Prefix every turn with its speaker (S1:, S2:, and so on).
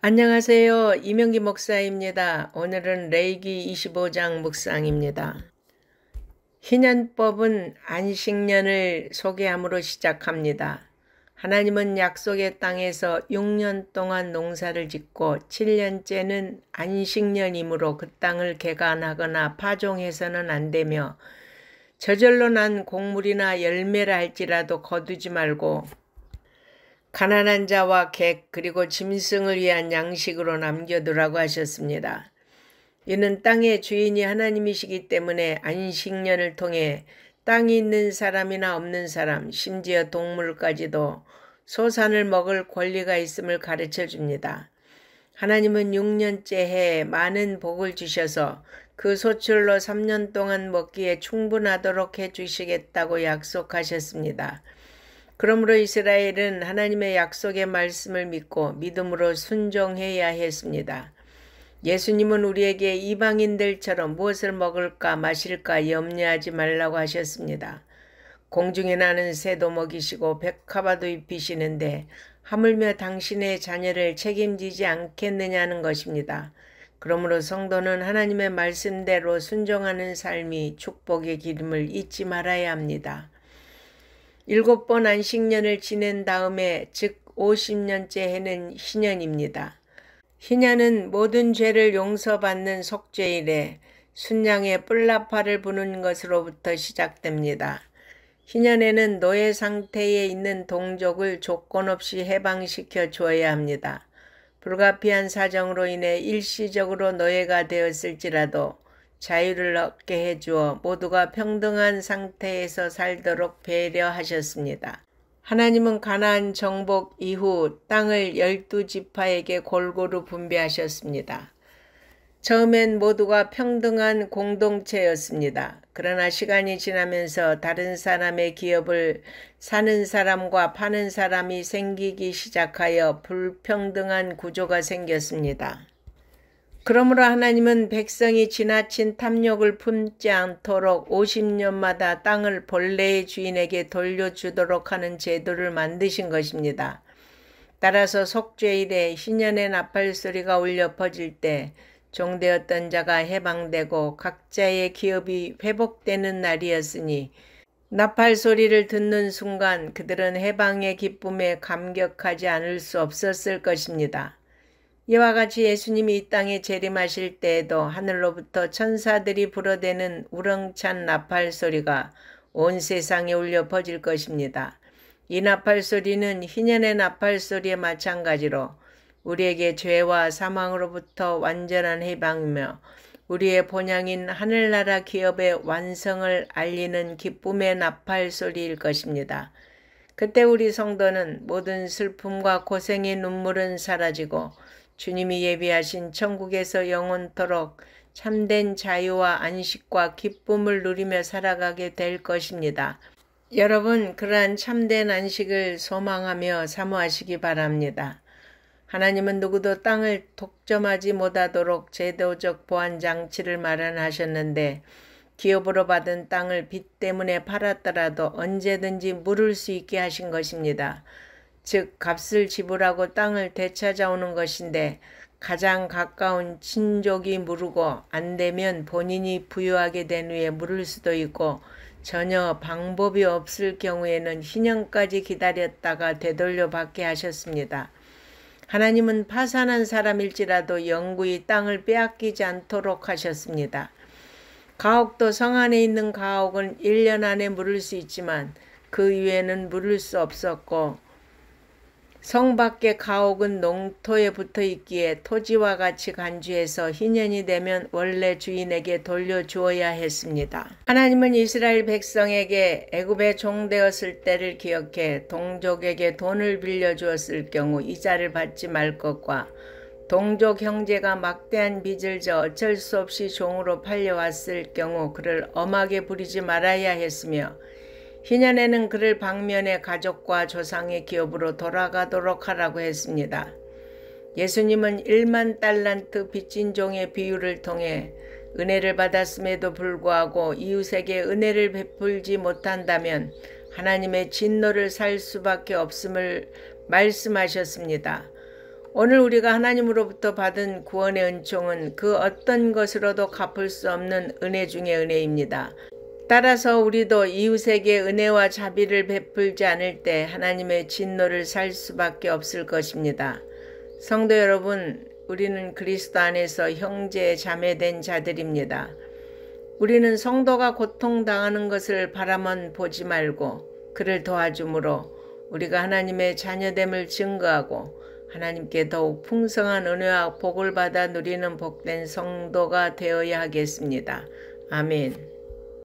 S1: 안녕하세요. 이명기 목사입니다. 오늘은 레위기 25장 묵상입니다. 희년법은 안식년을 소개함으로 시작합니다. 하나님은 약속의 땅에서 6년 동안 농사를 짓고 7년째는 안식년이므로 그 땅을 개간하거나 파종해서는 안 되며 저절로 난 곡물이나 열매라 할지라도 거두지 말고 가난한 자와 객 그리고 짐승을 위한 양식으로 남겨두라고 하셨습니다. 이는 땅의 주인이 하나님이시기 때문에 안식년을 통해 땅이 있는 사람이나 없는 사람, 심지어 동물까지도 소산을 먹을 권리가 있음을 가르쳐 줍니다. 하나님은 6년째 해에 많은 복을 주셔서 그 소출로 3년 동안 먹기에 충분하도록 해주시겠다고 약속하셨습니다. 그러므로 이스라엘은 하나님의 약속의 말씀을 믿고 믿음으로 순종해야 했습니다. 예수님은 우리에게 이방인들처럼 무엇을 먹을까 마실까 염려하지 말라고 하셨습니다. 공중에 나는 새도 먹이시고 백합화도 입히시는데 하물며 당신의 자녀를 책임지지 않겠느냐는 것입니다. 그러므로 성도는 하나님의 말씀대로 순종하는 삶이 축복의 기름을 잊지 말아야 합니다. 7번 안식년을 지낸 다음에 즉 50년째 해는 희년입니다. 희년은 모든 죄를 용서받는 속죄일에 순양의 뿔나파를 부는 것으로부터 시작됩니다. 희년에는 노예 상태에 있는 동족을 조건 없이 해방시켜 주어야 합니다. 불가피한 사정으로 인해 일시적으로 노예가 되었을지라도 자유를 얻게 해주어 모두가 평등한 상태에서 살도록 배려하셨습니다. 하나님은 가나안 정복 이후 땅을 12지파에게 골고루 분배하셨습니다. 처음엔 모두가 평등한 공동체였습니다. 그러나 시간이 지나면서 다른 사람의 기업을 사는 사람과 파는 사람이 생기기 시작하여 불평등한 구조가 생겼습니다. 그러므로 하나님은 백성이 지나친 탐욕을 품지 않도록 50년마다 땅을 본래의 주인에게 돌려주도록 하는 제도를 만드신 것입니다. 따라서 속죄일에 희년의 나팔소리가 울려 퍼질 때 종되었던 자가 해방되고 각자의 기업이 회복되는 날이었으니 나팔소리를 듣는 순간 그들은 해방의 기쁨에 감격하지 않을 수 없었을 것입니다. 이와 같이 예수님이 이 땅에 재림하실 때에도 하늘로부터 천사들이 불어대는 우렁찬 나팔소리가 온 세상에 울려 퍼질 것입니다. 이 나팔소리는 희년의 나팔소리에 마찬가지로 우리에게 죄와 사망으로부터 완전한 해방이며 우리의 본향인 하늘나라 기업의 완성을 알리는 기쁨의 나팔소리일 것입니다. 그때 우리 성도는 모든 슬픔과 고생의 눈물은 사라지고 주님이 예비하신 천국에서 영원토록 참된 자유와 안식과 기쁨을 누리며 살아가게 될 것입니다. 여러분, 그러한 참된 안식을 소망하며 사모하시기 바랍니다. 하나님은 누구도 땅을 독점하지 못하도록 제도적 보안 장치를 마련하셨는데 기업으로 받은 땅을 빚 때문에 팔았더라도 언제든지 물을 수 있게 하신 것입니다. 즉 값을 지불하고 땅을 되찾아오는 것인데 가장 가까운 친족이 물으고 안되면 본인이 부유하게 된 후에 물을 수도 있고 전혀 방법이 없을 경우에는 희년까지 기다렸다가 되돌려 받게 하셨습니다. 하나님은 파산한 사람일지라도 영구히 땅을 빼앗기지 않도록 하셨습니다. 가옥도 성 안에 있는 가옥은 1년 안에 물을 수 있지만 그 이후에는 물을 수 없었고 성 밖의 가옥은 농토에 붙어 있기에 토지와 같이 간주해서 희년이 되면 원래 주인에게 돌려주어야 했습니다. 하나님은 이스라엘 백성에게 애굽에 종되었을 때를 기억해 동족에게 돈을 빌려주었을 경우 이자를 받지 말 것과 동족 형제가 막대한 빚을 져 어쩔 수 없이 종으로 팔려왔을 경우 그를 엄하게 부리지 말아야 했으며 희년에는 그를 방면의 가족과 조상의 기업으로 돌아가도록 하라고 했습니다. 예수님은 1만 달란트 빚진 종의 비유를 통해 은혜를 받았음에도 불구하고 이웃에게 은혜를 베풀지 못한다면 하나님의 진노를 살 수밖에 없음을 말씀하셨습니다. 오늘 우리가 하나님으로부터 받은 구원의 은총은 그 어떤 것으로도 갚을 수 없는 은혜 중의 은혜입니다. 따라서 우리도 이웃에게 은혜와 자비를 베풀지 않을 때 하나님의 진노를 살 수밖에 없을 것입니다. 성도 여러분, 우리는 그리스도 안에서 형제 자매된 자들입니다. 우리는 성도가 고통당하는 것을 바라만 보지 말고 그를 도와줌으로 우리가 하나님의 자녀됨을 증거하고 하나님께 더욱 풍성한 은혜와 복을 받아 누리는 복된 성도가 되어야 하겠습니다. 아멘.